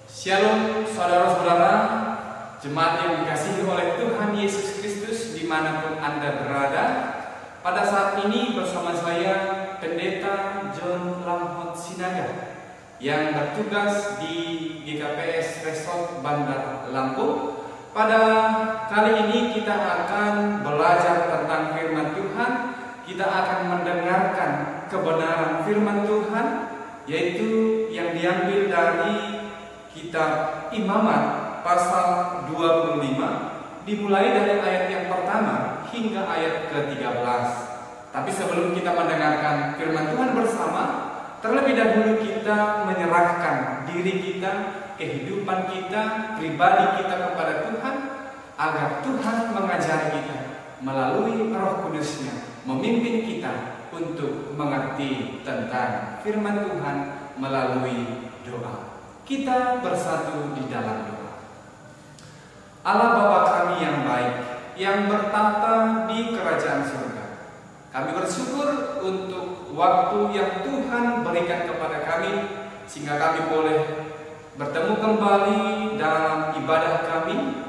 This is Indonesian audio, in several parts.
Shalom saudara-saudara, jemaat yang dikasihi oleh Tuhan Yesus Kristus dimanapun Anda berada. Pada saat ini bersama saya Pendeta John Lamhot Sinaga yang bertugas di GKPS Resort Bandar Lampung. Pada kali ini kita akan belajar tentang firman Tuhan. Kita akan mendengarkan kebenaran firman Tuhan, yaitu yang diambil dari Kitab Imamat pasal 25, dimulai dari ayat yang pertama hingga ayat ke-13. Tapi sebelum kita mendengarkan firman Tuhan bersama, terlebih dahulu kita menyerahkan diri kita, kehidupan kita, pribadi kita kepada Tuhan, agar Tuhan mengajari kita melalui Roh Kudus-Nya, memimpin kita untuk mengerti tentang firman Tuhan melalui doa. Kita bersatu di dalam doa. Allah Bapa kami yang baik, yang bertata di kerajaan surga, kami bersyukur untuk waktu yang Tuhan berikan kepada kami, sehingga kami boleh bertemu kembali dalam ibadah kami.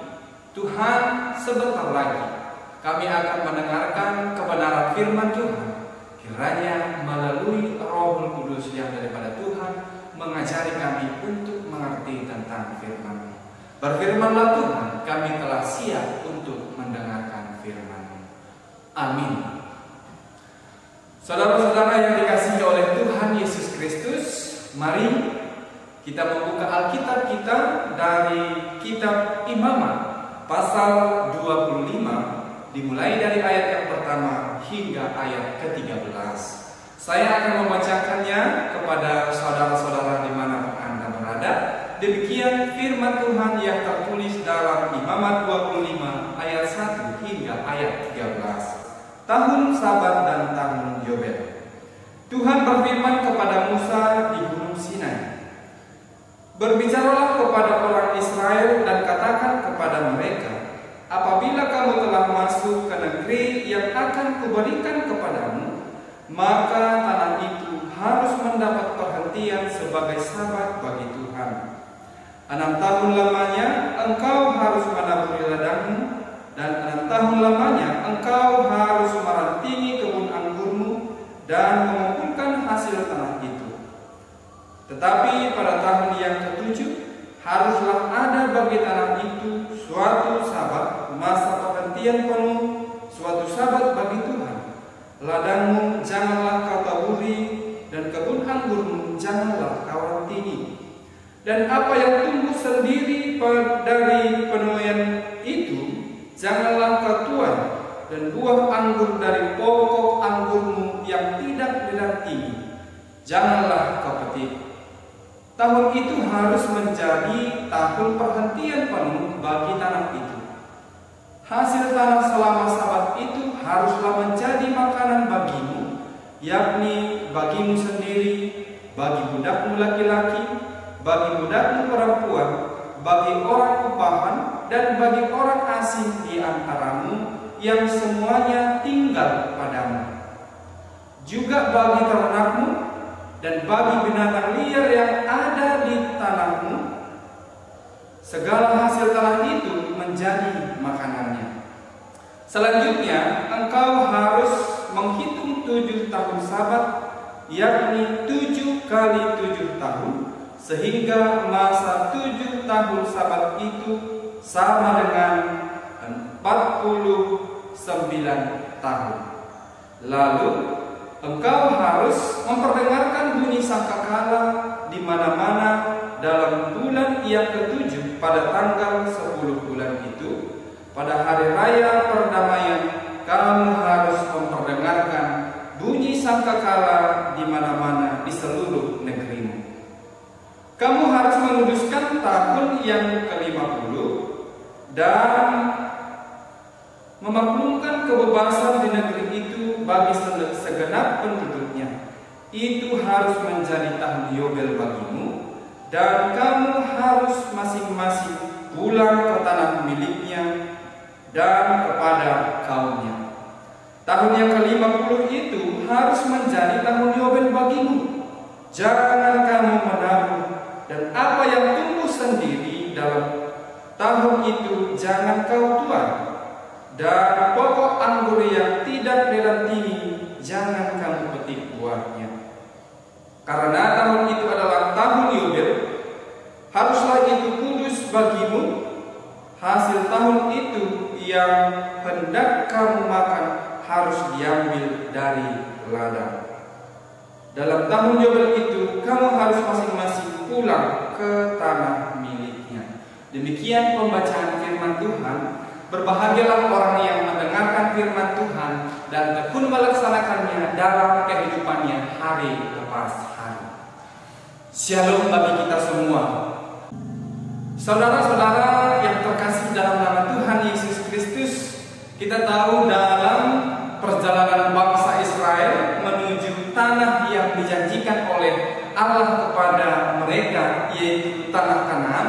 Tuhan, sebentar lagi kami akan mendengarkan kebenaran firman Tuhan. Kiranya melalui Roh Kudus yang daripada Tuhan mengajari kami untuk mengerti tentang firman-Mu. Berfirmanlah Tuhan, kami telah siap untuk mendengarkan firman-Mu. Amin. Saudara-saudara yang dikasihi oleh Tuhan Yesus Kristus, mari kita membuka Alkitab kita dari Kitab Imamat pasal 25, dimulai dari ayat yang pertama hingga ayat ke-13. Saya akan membacakannya kepada saudara-saudara dimanapun Anda berada. Demikian firman Tuhan yang tertulis dalam Imamat 25 ayat 1 hingga ayat 13. Tahun Sabat dan tahun Yobel. Tuhan berfirman kepada Musa di Gunung Sinai, berbicaralah kepada orang Israel dan katakan kepada mereka, apabila kamu telah masuk ke negeri yang akan kuberikan kepadamu, maka tanah itu harus mendapat perhentian sebagai sabat bagi Tuhan. 6 tahun lamanya engkau harus menaburi ladangmu, dan 6 tahun lamanya engkau harus merantingi kebun anggurmu dan mengumpulkan hasil tanah itu. Tetapi pada tahun yang ke-7 haruslah ada bagi tanah itu suatu sabat, masa perhentian penuh, suatu sabat bagi Tuhan. Ladangmu janganlah kau taburi, dan kebun anggurmu janganlah kau rantingi. Dan apa yang tumbuh sendiri dari penuaian itu janganlah kau tuai, dan buah anggur dari pokok anggurmu yang tidak dirantingi janganlah kau petik. Tahun itu harus menjadi tahun perhentian penuh bagi tanah itu. Hasil tanah selama sabat itu haruslah menjadi makanan bagimu, yakni bagimu sendiri, bagi budakmu laki-laki, bagi budakmu perempuan, bagi orang upahan, dan bagi orang asing di antaramu yang semuanya tinggal padamu. Juga bagi ternakmu dan bagi binatang liar yang ada di tanahmu, segala hasil tanah itu menjadi makanannya. Selanjutnya engkau harus menghitung 7 tahun sabat, yakni 7 kali 7 tahun, sehingga masa 7 tahun sabat itu sama dengan 49 tahun. Lalu engkau harus memperdengarkan bunyi sangkakala di mana-mana dalam bulan yang ke-7 pada tanggal 10 bulan itu. Pada hari raya perdamaian kamu harus memperdengarkan bunyi sangkakala di mana-mana di seluruh negerimu. Kamu harus menguduskan tahun yang ke-50 dan memaklumkan kebebasan di negeri itu bagi segenap penduduknya. Itu harus menjadi tahun Yobel bagimu, dan kamu harus masing-masing pulang ke tanah miliknya dan kepada kaumnya. Tahun yang ke-50 itu harus menjadi tahun Yobel bagimu. Jangan kamu menabur, dan apa yang tumbuh sendiri dalam tahun itu jangan kau tuai, dan pokok anggur yang tidak berantini jangan kamu petik buahnya. Karena tahun itu adalah tahun Yobel, haruslah itu kudus bagimu. Hasil tahun itu yang hendak kamu makan harus diambil dari ladang. Dalam tahun Yobel itu kamu harus masing-masing pulang ke tanah miliknya. Demikian pembacaan firman Tuhan. Berbahagialah orang yang mendengarkan firman Tuhan dan tekun melaksanakannya dalam kehidupannya hari lepas hari. Shalom bagi kita semua. Saudara-saudara yang terkasih dalam nama Tuhan Yesus Kristus, kita tahu dalam perjalanan bangsa Israel menuju tanah yang dijanjikan oleh Allah kepada mereka, yaitu tanah Kanaan,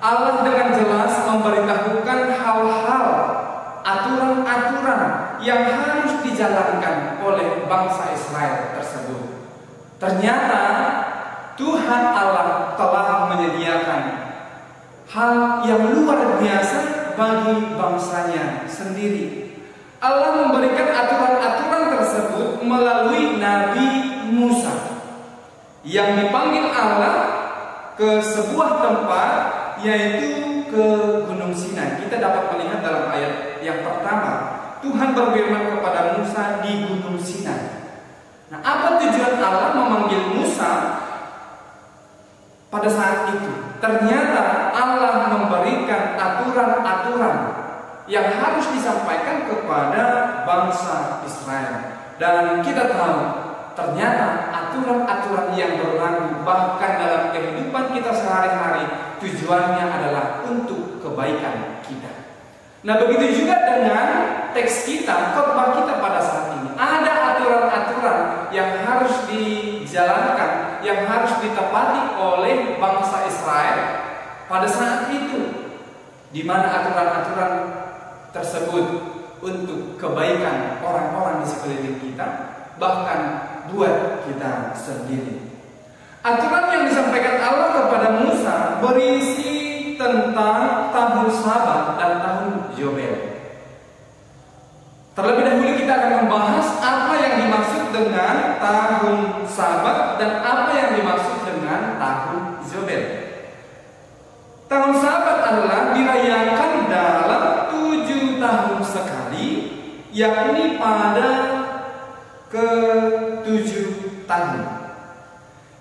Allah dengan jelas memberitahukan hal-hal, aturan-aturan yang harus dijalankan oleh bangsa Israel tersebut. Ternyata Tuhan Allah telah menyediakan hal yang luar biasa bagi bangsanya sendiri. Allah memberikan aturan-aturan tersebut melalui Nabi Musa yang dipanggil Allah ke sebuah tempat, yaitu ke Gunung Sinai. Kita dapat melihat dalam ayat yang pertama, Tuhan berfirman kepada Musa di Gunung Sinai. Nah, apa tujuan Allah memanggil Musa pada saat itu? Ternyata Allah memberikan aturan-aturan yang harus disampaikan kepada bangsa Israel. Dan kita tahu ternyata aturan-aturan yang berlaku bahkan dalam kehidupan kita sehari-hari tujuannya adalah untuk kebaikan kita. Nah, begitu juga dengan teks kita, khotbah kita pada saat ini. Ada aturan-aturan yang harus dijalankan, yang harus ditepati oleh bangsa Israel pada saat itu, di mana aturan-aturan tersebut untuk kebaikan orang-orang di sekeliling kita, bahkan buat kita sendiri. Aturan yang disampaikan Allah kepada Musa berisi tentang tahun Sabat dan tahun Yobel. Terlebih dahulu kita akan membahas apa yang dimaksud dengan tahun Sabat dan apa yang dimaksud dengan tahun Yobel. Tahun Sabat adalah dirayakan dalam 7 tahun sekali, yakni pada ke-7 tahun.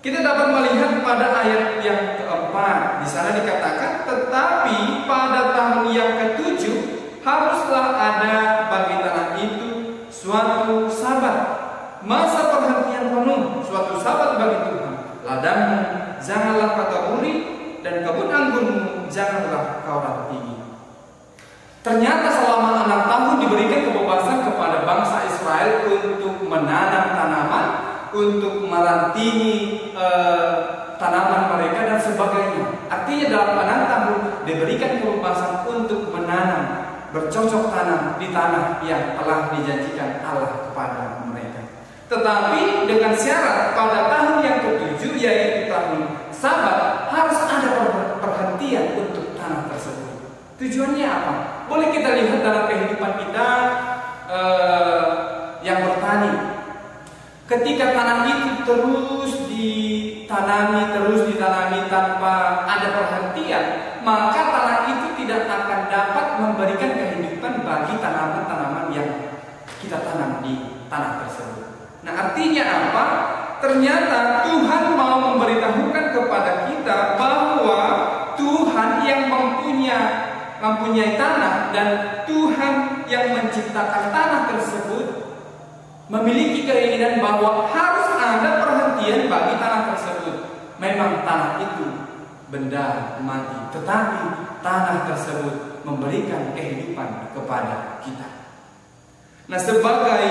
Kita dapat melihat pada ayat yang keempat, di sana dikatakan, tetapi pada tahun yang ke-7 haruslah ada bagi tanah itu suatu sabat, masa perhentian penuh, suatu sabat bagi Tuhan. Ladangmu janganlah kau taburi, dan kebun anggurmu janganlah kau rantingi. Ternyata selama 6 tahun diberikan kebebasan kepada bangsa Israel untuk menanam tanaman, untuk merantingi tanaman mereka dan sebagainya. Artinya dalam 6 tahun diberikan kebebasan untuk menanam, bercocok tanam di tanah yang telah dijanjikan Allah kepada mereka. Tetapi dengan syarat pada tahun yang ke-7, yaitu tahun Sabat, harus ada perhentian untuk tanah tersebut. Tujuannya apa? Boleh kita lihat dalam kehidupan kita yang bertani. Ketika tanah itu terus ditanami tanpa ada perhentian, maka tanah itu tidak akan dapat memberikan kehidupan bagi tanaman-tanaman yang kita tanam di tanah tersebut. Nah, artinya apa? Ternyata Tuhan mau memberitahukan kepada kita bahwa Tuhan yang mempunyai tanah dan Tuhan yang menciptakan tanah tersebut memiliki keinginan bahwa harus ada perhentian bagi tanah tersebut. Memang tanah itu benda mati, tetapi tanah tersebut memberikan kehidupan kepada kita. Nah, sebagai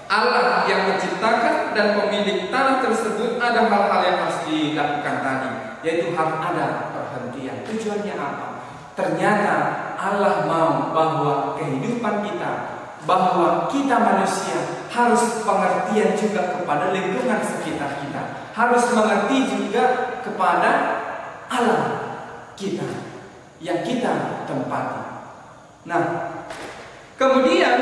Allah yang menciptakan dan pemilik tanah tersebut, ada hal-hal yang harus dilakukan tadi, yaitu harus ada perhentian. Tujuannya apa? Ternyata Allah mau bahwa kehidupan kita, bahwa kita manusia harus pengertian juga kepada lingkungan sekitar kita, harus mengerti juga kepada Allah. kita yang kita tempati. Nah, kemudian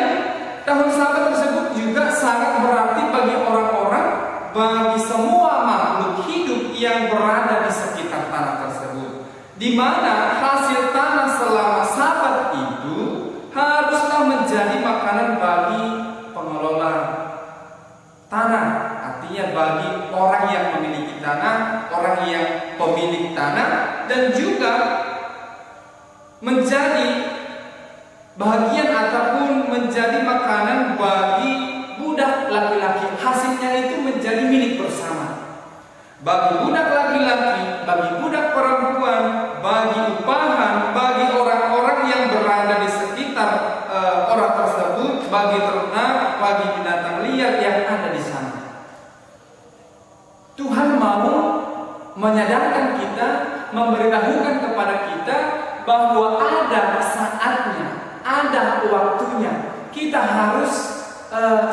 tahun Sabat tersebut juga sangat berarti bagi orang-orang, bagi semua makhluk hidup yang berada di sekitar tanah tersebut, di mana hasil tanah selama Sabat itu haruslah menjadi makanan bagi pengelola tanah. Artinya bagi orang yang memiliki tanah, orang yang pemilik tanah, dan juga menjadi bagian ataupun menjadi makanan bagi budak laki-laki. Hasilnya itu menjadi milik bersama bagi budak laki-laki, bagi budak perempuan, bagi upahan, bagi orang-orang yang berada di sekitar orang tersebut, bagi ternak, bagi binatang liar yang ada di sana. Tuhan mau menyadarkan kita, memberitahukan kepada kita bahwa ada saatnya, ada waktunya. Kita harus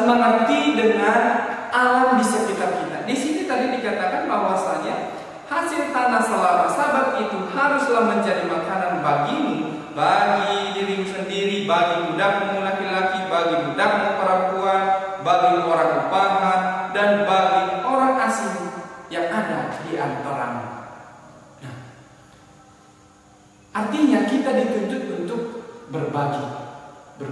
mengerti dengan alam di sekitar kita. Di sini tadi dikatakan bahwasanya hasil tanah selama Sabat itu haruslah menjadi makanan bagimu, bagi dirimu sendiri, bagi budakmu laki-laki, bagi budakmu perempuan, bagi orang upahan, dan bagi orang asing yang ada di antaramu. Nah, artinya kita dituntut untuk berbagi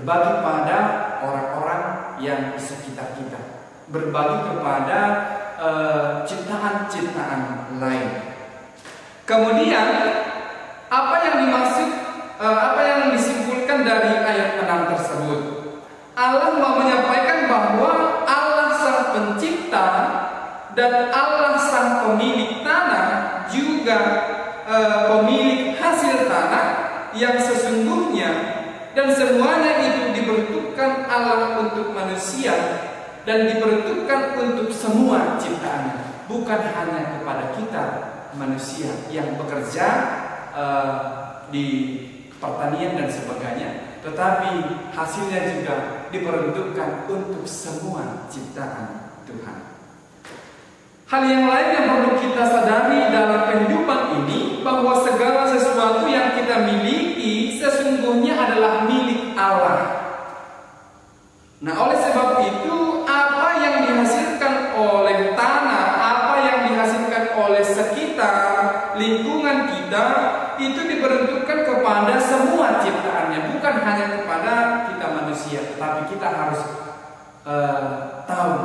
pada orang-orang yang di sekitar kita, berbagi kepada ciptaan-ciptaan lain. Kemudian apa yang dimaksud, apa yang disimpulkan dari ayat 6 tersebut? Allah mau menyampaikan bahwa Allah sang pencipta dan Allah sang pemilik tanah, juga pemilik hasil tanah yang sesungguhnya, dan semuanya itu diperuntukkan Allah untuk manusia dan diperuntukkan untuk semua ciptaannya, bukan hanya kepada kita manusia yang bekerja di pertanian dan sebagainya, tetapi hasilnya juga diperuntukkan untuk semua ciptaan Tuhan. Hal yang lain yang perlu kita sadari dalam kehidupan ini, bahwa segala sesuatu yang kita miliki sesungguhnya adalah milik Allah. Nah, oleh sebab itu, apa yang dihasilkan oleh tanah, apa yang dihasilkan oleh sekitar lingkungan kita, itu diperuntukkan kepada semua ciptaannya, bukan hanya kepada kita manusia. Tetapi kita harus tahu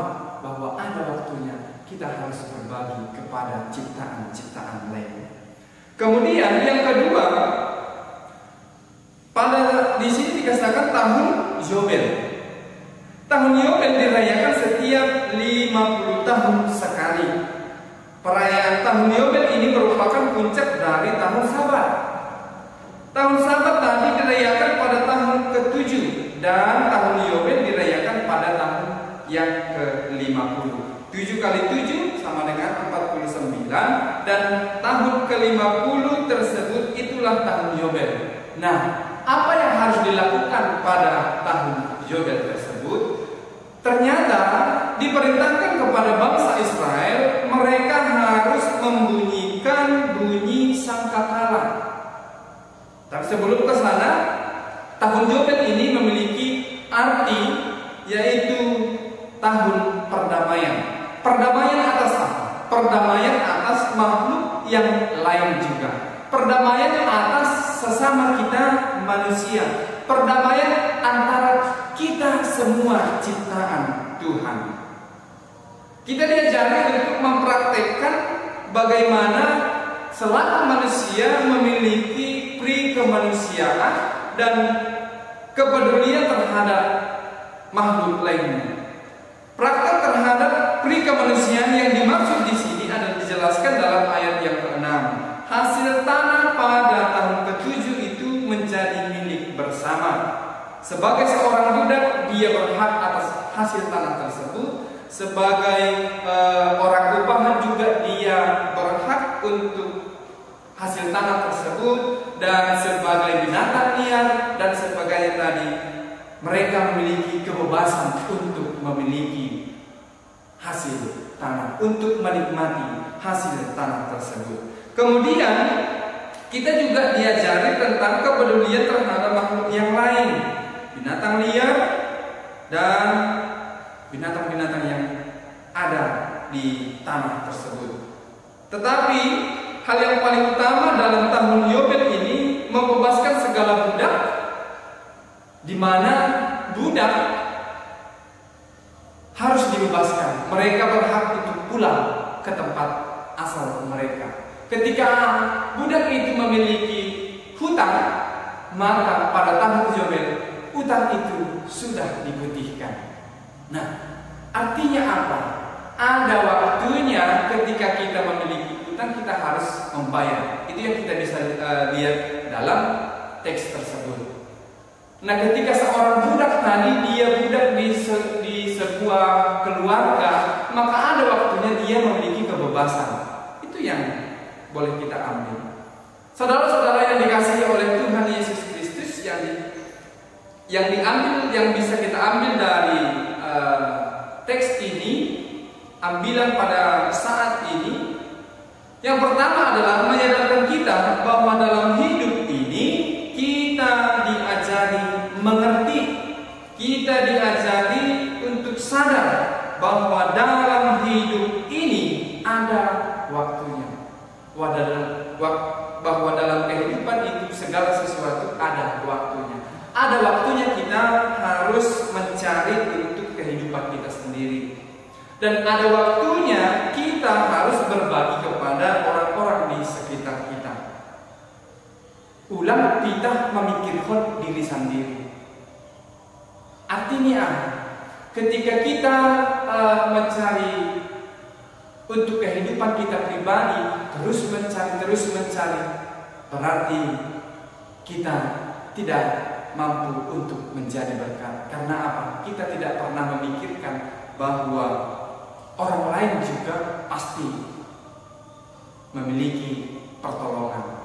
bahwa ada waktunya kita harus berbagi kepada ciptaan-ciptaan lain. Kemudian yang kedua, di sini dikatakan tahun Yobel. Tahun Yobel dirayakan setiap 50 tahun sekali. Perayaan tahun Yobel ini merupakan puncak dari tahun Sabat. Tahun Sabat tadi dirayakan pada tahun ke-7, dan tahun Yobel dirayakan pada tahun yang ke-50. 7 kali 7 sama dengan 49, dan tahun ke-50 tersebut itulah tahun Yobel. Nah, apa yang harus dilakukan pada tahun Yobel tersebut? Ternyata diperintahkan kepada bangsa Israel, mereka harus membunyikan bunyi sangkakala. Tapi sebelum ke sana, tahun Yobel ini memiliki arti, yaitu tahun perdamaian. Perdamaian atas apa? Perdamaian atas makhluk yang lain juga. Perdamaian atas sesama kita manusia. Perdamaian antara kita semua ciptaan Tuhan. Kita diajari untuk mempraktekkan bagaimana selaku manusia memiliki pri kemanusiaan dan kepedulian terhadap makhluk lainnya. Praktek terhadap pri kemanusiaan yang dimaksud di sini ada dijelaskan dalam ayat yang ke-6. Hasil tanah pada tahun ke-7 itu menjadi milik bersama. Sebagai seorang budak, dia berhak atas hasil tanah tersebut. Sebagai orang upahan juga dia berhak untuk hasil tanah tersebut. Dan sebagai binatang liar dan sebagainya tadi, mereka memiliki kebebasan untuk memiliki hasil tanah, untuk menikmati hasil tanah tersebut. Kemudian kita juga diajari tentang kepedulian terhadap makhluk yang lain, binatang liar dan binatang-binatang yang ada di tanah tersebut. Tetapi hal yang paling utama dalam tahun Yobel ini membebaskan segala budak, di mana budak harus dibebaskan. Mereka berhak untuk pulang ke tempat asal mereka. Ketika budak itu memiliki hutang, maka pada tahun Yobel hutang itu sudah diputihkan. Nah, artinya apa? Ada waktunya ketika kita memiliki hutang kita harus membayar. Itu yang kita bisa lihat dalam teks tersebut. Nah, ketika seorang budak tadi dia budak di sebuah keluarga, maka ada waktunya dia memiliki kebebasan. Itu yang boleh kita ambil. Saudara-saudara yang dikasihi oleh Tuhan Yesus Kristus, yang diambil, yang bisa kita ambil dari teks ini, ambilan pada saat ini, yang pertama adalah menyadarkan kita bahwa dalam hidup ini kita diajari mengerti, kita diajari untuk sadar bahwa dalam hidup ini ada waktunya, bahwa dalam kehidupan itu segala sesuatu ada waktunya. Ada waktunya kita harus mencari untuk kehidupan kita sendiri. Dan ada waktunya kita harus berbagi kepada orang-orang di sekitar kita. Ulang kita memikirkan diri sendiri. Artinya ketika kita mencari untuk kehidupan kita pribadi, terus mencari, berarti kita tidak mampu untuk menjadi berkat. Karena apa? Kita tidak pernah memikirkan bahwa orang lain juga pasti memiliki pertolongan,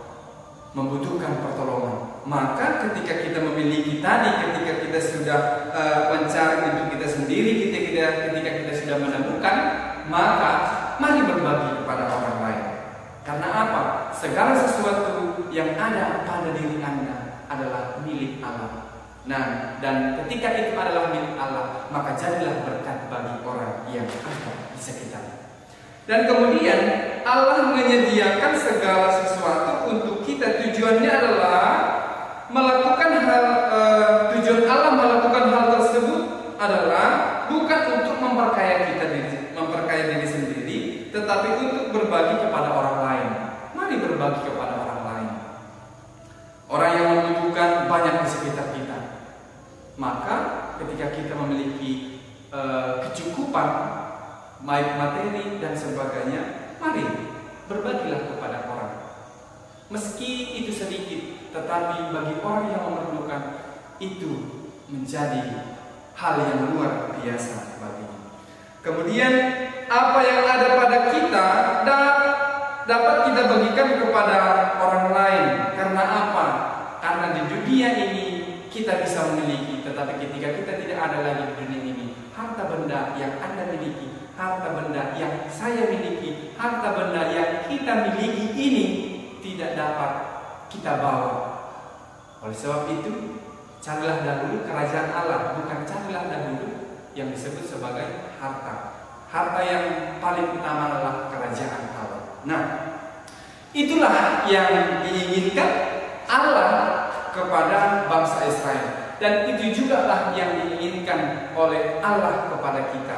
membutuhkan pertolongan. Maka ketika kita memiliki tadi, ketika kita sudah mencari untuk kita sendiri, ketika kita sudah menemukan, maka mari berbagi kepada orang lain. Karena apa? Segala sesuatu yang ada pada diri Anda adalah milik Allah. Nah, dan ketika itu adalah milik Allah, maka jadilah berkat bagi orang yang ada di sekitar. Dan kemudian Allah menyediakan segala sesuatu untuk kita. Tujuannya adalah melakukan hal, tujuan Allah melakukan hal tersebut adalah bukan untuk memperkaya diri sendiri, tetapi untuk berbagi kepada orang lain. Mari berbagi kepada orang lain. Orang yang membutuhkan banyak di sekitar kita. Maka ketika kita memiliki kecukupan baik materi dan sebagainya, mari berbagilah kepada orang. Meski itu sedikit, tetapi bagi orang yang memerlukan itu menjadi hal yang luar biasa baginya. Kemudian apa yang ada pada kita dapat kita bagikan kepada orang lain. Karena apa? Karena di dunia ini kita bisa memiliki, tetapi ketika kita tidak ada lagi di dunia ini, harta benda yang Anda miliki, harta benda yang saya miliki, harta benda yang kita miliki ini tidak dapat kita bawa. Oleh sebab itu, carilah dahulu kerajaan Allah, bukan carilah dahulu yang disebut sebagai harta. Harta yang paling utama adalah kerajaan Allah. Nah, itulah yang diinginkan Allah kepada bangsa Israel, dan itu juga lah yang diinginkan oleh Allah kepada kita.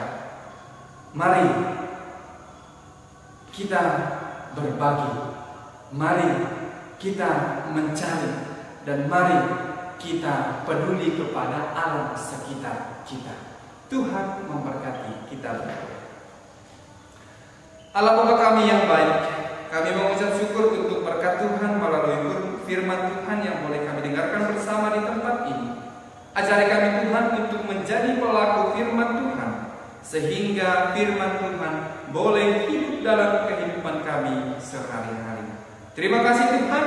Mari kita berbagi, mari kita mencari, dan mari kita peduli kepada alam sekitar kita. Tuhan memberkati kita berdua. Allah Bapa kami yang baik, kami mengucap syukur untuk berkat Tuhan melalui firman Tuhan yang boleh kami dengarkan bersama di tempat ini. Ajari kami Tuhan untuk menjadi pelaku firman Tuhan, sehingga firman Tuhan boleh hidup dalam kehidupan kami sehari-hari. Terima kasih Tuhan.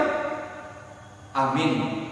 Amin.